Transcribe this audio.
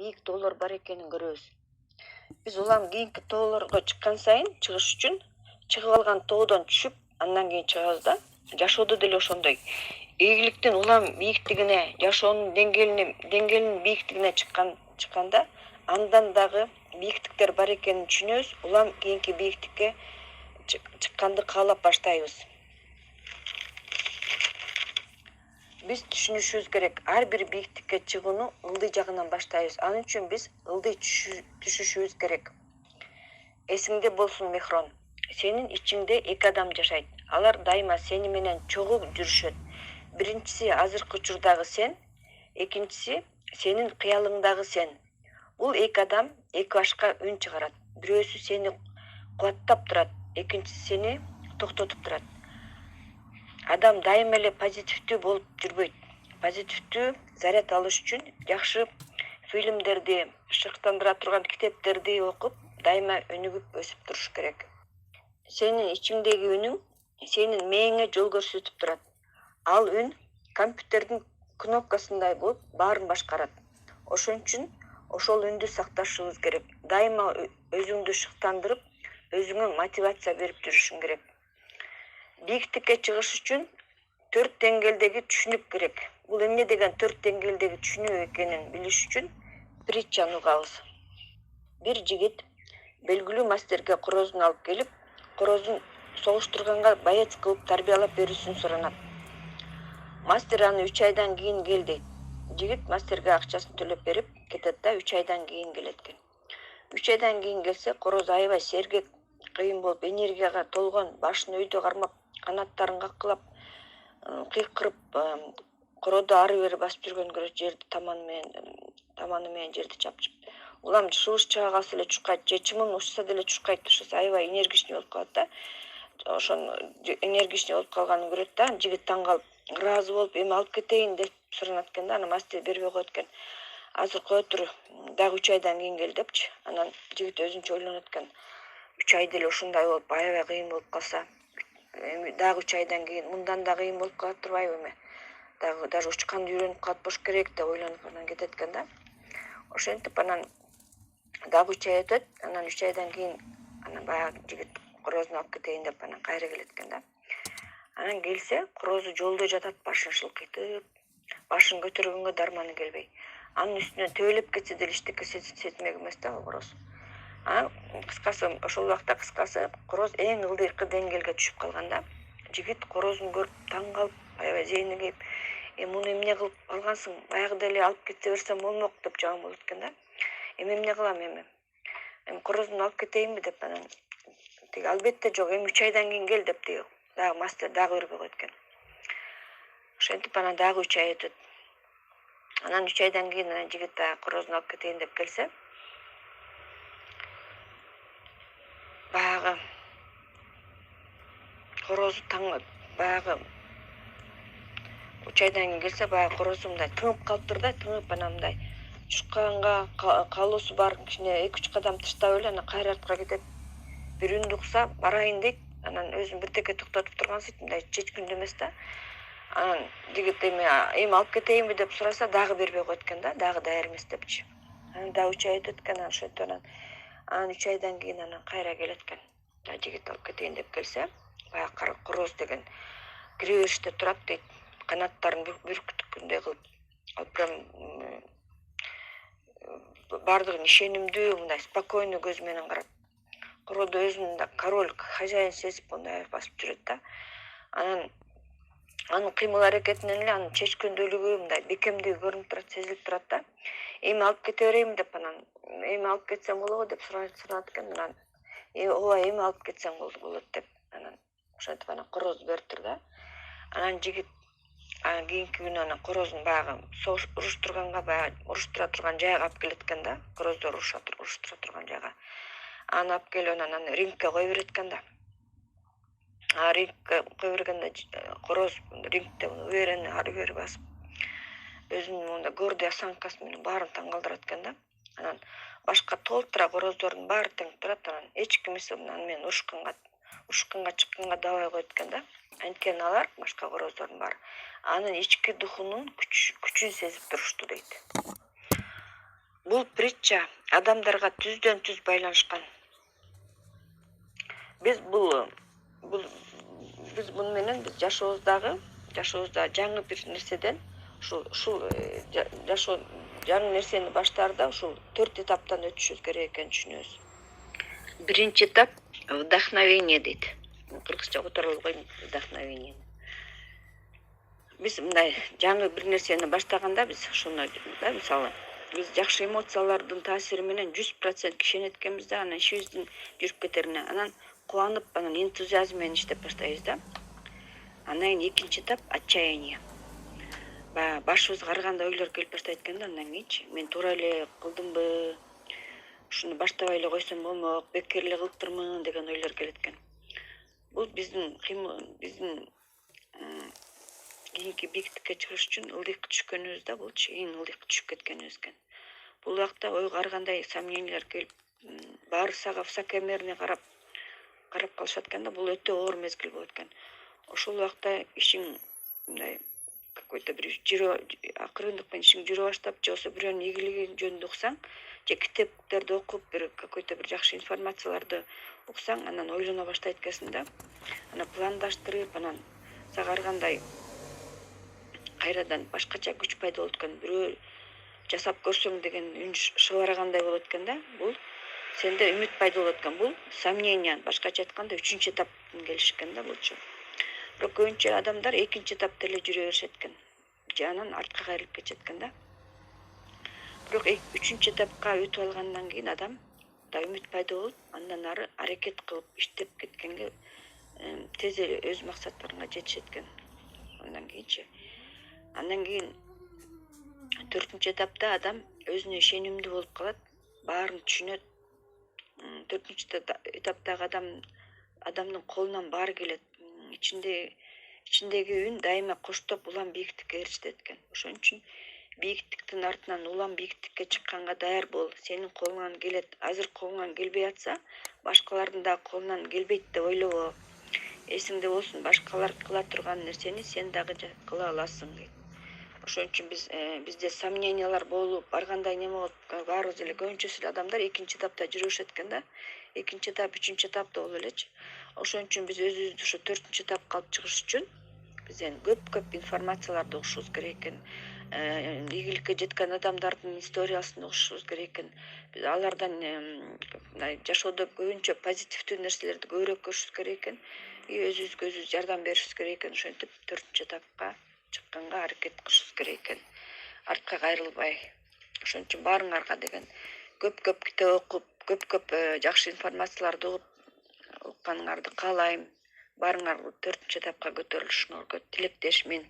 бийик тоолор бар экенин көрөбүз. Биз улам кийинки тоолорго чыккан сайын чыгыш үчүн чыгып алган тоодон түшүп, андан кийин чыгабыз да. Жашоодо деле ошондой. Ийгиликтин улам бийиктигине, жашоонун деңгээлинин бийиктигине чыкканда, андан дагы бийиктиктер бар экенин түшүнөбүз. Улам кийинки бийиктикке чыкканды каалап баштайбыз. Биз түшүнүшүбүз керек, ар бир бийиктикке чыгууну ылдый жагынан баштайбыз. Анын үчүн биз ылдый түшүшүбүз керек. Эсиңде болсун, Мехрон. Сенин ичиңде эки адам жашайт. Алар дайыма сени менен чогуу жүрүшөт. Биринчиси азыркы учурдагы сен, экинчиси сенин кыялыңдагы сен. Бул эки адам эки башка үн чыгарат. Бирөөсү сени кубаттап турат, экинчиси сени токтотуп турат. Адам дайыма эле позитивдүү болуп жүрбөйт. Позитивдүү заряд алыш үчүн жакшы фильмдерди, шыктандыра турган китептерди окуп, дайыма өнүгүп өсүп туруш керек. Сенин ичиңдеги үнүң сенин мээңе жол көрсөтүп турат. Ал үн компьютердин кнопкасындай болуп баарын башкарат. Ошон үчүн ошол үндү сакташыбыз керек. Дайыма өзүңдү шыктандырып, өзүңө мотивация берип жүрүшүң керек. Бийиктикке чыгыш үчүн 4 деңгээлдеги түшүнүк керек. Бул эмне деген 4 деңгээлдеги түшүнүү экенин билиш үчүн притчаны угабыз. Бир жигит белгилүү мастерге корозун алып келип, корозун согуштурганга боец кылып тарбиялап берүүсүн суранат. Мастер аны 3 айдан кийин кел дейт. Жигит мастерге акчасын төлөп берип кетет да 3 айдан кийин келет экен. 3 айдан кийин келсе, короз аябай сергек, кыйын болуп, энергияга толгон, башын өйдө кармап, канаттарын каккылап, кыйкырып, короодо ары-бери басып жүргөн көрөт, жерди таманы менен жерди чапчып. Улам шыбыш чыга калса эле чуркайт, же чымын учса деле чуркайт, ошосу аябай энергичный болуп калат да. Ошону энергичный болуп калганын көрөт да, жигит таң калып, ыраазы болуп, эми алып кетейин деп суранат экен да, аны мастер бербей коет экен. Азыр кое тур, дагы 3 айдан кийин кел депчи. Анан жигит өзүнчө ойлонот экен. 3 ай деле ушундай болуп, аябай кыйын болуп калса, эми дагы 3 айдан кийин мындан да кыйын болуп калат турбайбы эми? Дагы даже учканды үйрөнүп калат болуш керек деп ойлонуп анан кетет экен да. Ошентип анан дагы 3 ай өтөт, анан 3 айдан кийин анан баягы жигит корозун алып кетейин деп анан кайра келет экен да. Анан келсе, корозу жолдо жатат, башын шылкыйтып, башын көтөргөнгө дарманы келбей. Анын үстүнөн төбөлөп кетсе деле эчтеке сезмек эмес да ал короз. Кыскасы, ошол убакта короз эң ылдыйкы деңгээлге түшүп калган да. Жигит корозун көрүп таң калып, аябай зейини келип, муну эмне кылып алгансың? Баягыда эле алып кете берсем болмок деп жаман болот экен да. Эмне кылам эми? Корозун алып кетейинби деп анан тиги албетте жок, эми 3 айдан кийин кел деп тиги дагы мастер дагы бербей коет экен. Ошентип анан дагы 3 ай өтөт. Анан 3 айдан кийин анан жигит корозун алып кетейин деп келсе, баягы корозу баягы 3 айдан кийин келсе, баягы корозу мындай тыңып калыптыр да, тыңып анан мындай чуркаганга каалоосу бар, кичине 2-3 кадам таштап эле анан кайра артка кетет. Бир үн укса барайын дейт, анан өзүн бирдеке токтотуп тургансыйт, мындай чечкиндүү эмес да. Анан жигит эми алып кетейинби деп сураса, дагы бербей коет экен да, дагы даяр эмес депчи. Анан дагы 3 ай өтөт экен, ошентип анан 3 айдан кийин анан кайра келет экен. Жигит алып кетейин деп келсе, баягы короз деген кире бериште турат дейт, канаттарын бүркүткөндөй кылып, ал прям бардыгын ишенимдүү, мындай спокойный көз менен карап. Короодо өзүн да король, хозяин сезип мындай басып жүрөт да. Анын кыймыл аракетинен эле анын чечкөндүүлүгү, мындай бекемдиги көрүнүп турат, сезилип турат да. Эми алып кете берейинби деп анан, эми алып кетсең болобу деп суранат экен. Анан ооба, эми алып кетсең болот деп анан ошентип анан корозду бериптир да. Анан жигит кийинки күнү анан корозун баягы уруштурганга, баягы уруштура турган жайга алып келет экен да. Короздор уруштура турган жайга. Аны алып келип анан рингке кое берет экен да. Рингке кое бергенде короз рингте уверенно ары-бери басып, өзүнүн мондай гордый осанкасы менен баарын таң калтырат экен да. Анан башка толтура короздордун баары тең турат, анан эч кимиси аны менен урушканга чыкканга дабай коет экен да. Анткени алар башка короздордун баары анын ички духунун күчүн сезип турушту дейт. Бул притча адамдарга түздөн түз байланышкан. Биз буну менен биз жашообузда жаңы бир нерседен ушул жашоо жаңы нерсени баштаарда ушул 4 этаптан өтүшүбүз керек экенин түшүнөбүз. Биринчи этап вдохновение дейт. Кыргызча которо койм вдохновение. Биз мындай жаңы бир нерсени баштаганда биз ошону мисалы биз жакшы эмоциялардын таасири менен 100% ишенет экенбиз да, анан ишибиздин жүрүп кетерине, анан кубанып, анан энтузиазм менен иштеп баштайбыз да. Андан кийин экинчи этап отчаяние. Баягы башыбызга ар кандай ойлор келип баштайт экен да, андан кийинчи мен туура эле кылдымбы, ушуну баштабай эле койсом болмок, бекер эле кылыптырмын деген ойлор келет экен. Бул биздин кийинки бийиктикке чыгыш үчүн ылдыйкка түшкөнүбүздө булчу, эң ылдыйкка түшүп кеткенибиз экен. Бул убакта ойго ар кандай сомнениялар келип, баары сага высокомерный карап калышат экен да, бул өтө оор мезгил болот экен. Ошол убакта ишиң мындай какой-то бир акырындык менен ишиң жүрө баштап, же болбосо бирөөнүн ийгилиги жөнүндө уксаң, же китептерди окуп, бир какой-то бир жакшы информацияларды уксаң, анан ойлоно баштайт экенсиң да. Анан пландаштырып, анан сага ар кандай кайрадан башкача күч пайда болот экен. Бирөө жасап көрсөң деген үн шыбарагандай болот экен да. Бул сенде үмүт пайда болот экен. Бул сомнение, башкача айтканда 3-чү этаптын келиши экен да булчу. Бирок көбүнчө адамдар 2-чи этапта эле жүрө беришет экен. Же анан артка кайрылып кетет экен да. Бирок 3-чү этапка өтүп алгандан кийин адам да үмүт пайда болуп, андан ары аракет кылып иштеп кеткенге тез эле өз максаттарына жетишет экен. Андан кийин 4-чү этапта адам өзүнө ишенимдүү болуп калат, баарын түшүнөт. 4-чү этаптагы адамдын колунан баары келет. Ичиндеги үн дайыма коштоп улам бийиктикке ээрчитет экен. Ошон үчүн бийиктиктин артынан улам бийиктикке чыкканга даяр бол. Сенин колуңан келет. Азыр колуңан келбей атса, башкалардын да колунан келбейт деп ойлобо. Эсиңде болсун, башкалар кыла турган нерсени сен дагы кыла аласың дейт. Ошон үчүн бизде сомнениялар болуп, ар кандай неме болуп, баарыбыз эле көбүнчөсү адамдар 2-чи этапта жүрүшөт экен да. 2-чи этап, 3-чү этапта болуп элечи. Ошон үчүн биз өзүбүздү ошо 4-чү этапка алып чыгыш үчүн бизден көп информацияларды угушубуз керек экен. Ийгиликке жеткен адамдардын историясын угушубуз керек экен. Биз алардан мындай жашоодо көбүнчө позитивдүү нерселерди көбүрөөк көрүшүбүз керек экен. Өзүбүзгө өзүбүз жардам беришибиз керек экен. Ошентип 4-чү этапка чыкканга аракет кылышыбыз керек экен. Артка кайрылбай. Ошон үчүн баарыңарга деген көп китеп окуп, көп жакшы информацияларды укканыңарды каалайм. Баарыңар 4-чү этапка көтөрүлүшүңөргө тилектешмин.